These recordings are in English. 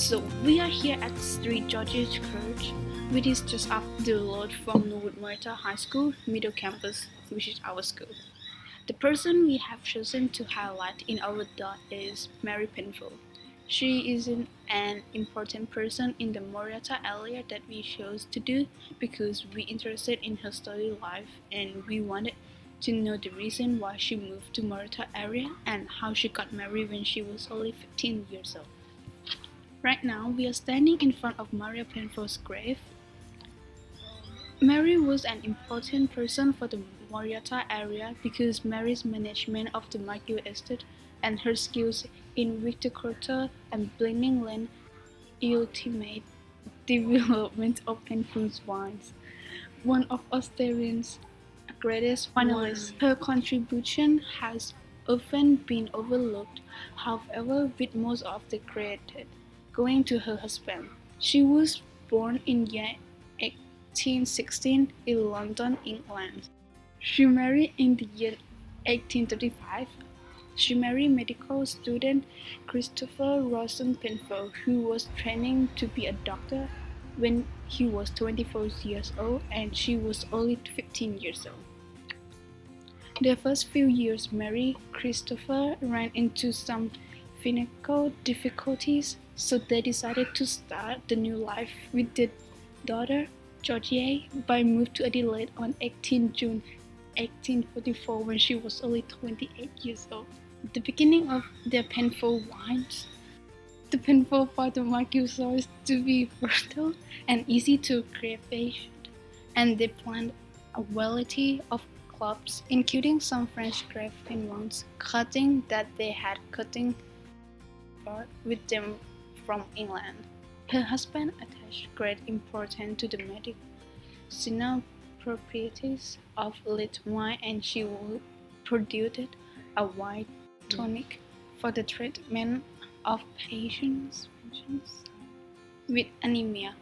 So we are here at Street George's Church, which is just up the road from Norwood Marita High School Middle Campus, which is our school. The person we have chosen to highlight in our dot is Mary Penfold. She is an important person in the Moriata area that we chose to do because we interested in her study life and we wanted to know the reason why she moved to Moriata area and how she got married when she was only 15 years old. Right now, we are standing in front of Maria Penfold's grave. Mary was an important person for the Moriata area because Mary's management of the Marquis estate and her skills in viticulture and blending land ultimate development of Penfold's wines. One of Australia's greatest finalists, her contribution has often been overlooked, however, with most of the credit going to her husband. She was born in year 1816 in London, England. She married in the year 1835. She married medical student Christopher Rawson Penfold, who was training to be a doctor when he was 24 years old and she was only 15 years old. The first few years, Mary Christopher ran into some financial difficulties, so they decided to start the new life with their daughter, Georgie, by move to Adelaide on 18 June 1844 when she was only 28 years old. The beginning of their Penfold wines. The Penfold found the Marquis soils to be fertile and easy to cultivate, and they planted a variety of crops, including some French grapevine ones, cutting that they had cutting with them from England. Her husband attached great importance to the medicinal properties of red wine, and she produced a wine tonic for the treatment of patients with anemia.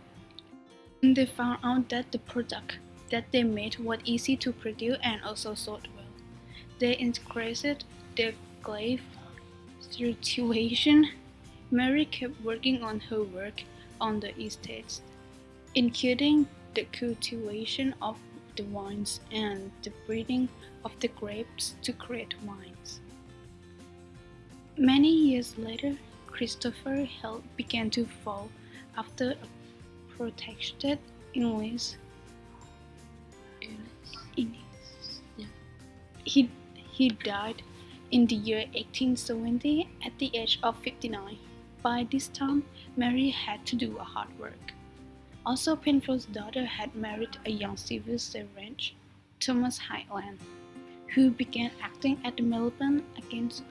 And they found out that the product that they made was easy to produce and also sold well. They increased their grave situation. Mary kept working on her work on the estates, including the cultivation of the wines and the breeding of the grapes to create wines. Many years later, Christopher's health began to fall after a protracted illness. He died in the year 1870 at the age of 59. By this time, Mary had to do hard work. Also, Penfold's daughter had married a young civil servant, Thomas Highland, who began acting at the Melbourne agent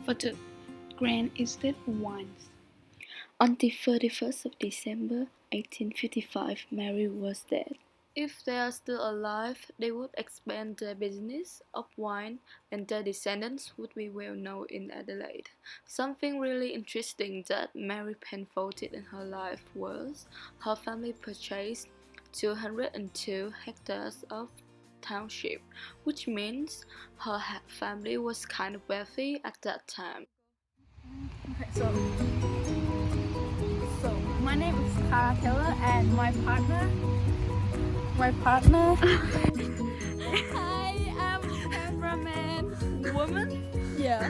for the Grand Estate wines. On the 31st of December 1855, Mary was dead. If they are still alive, they would expand their business of wine and their descendants would be well known in Adelaide. Something really interesting that Mary Penfold did in her life was her family purchased 202 hectares of township, which means her family was kind of wealthy at that time. Okay, so my name is Cara Taylor and my partner. Hi, I'm cameraman woman. Yeah.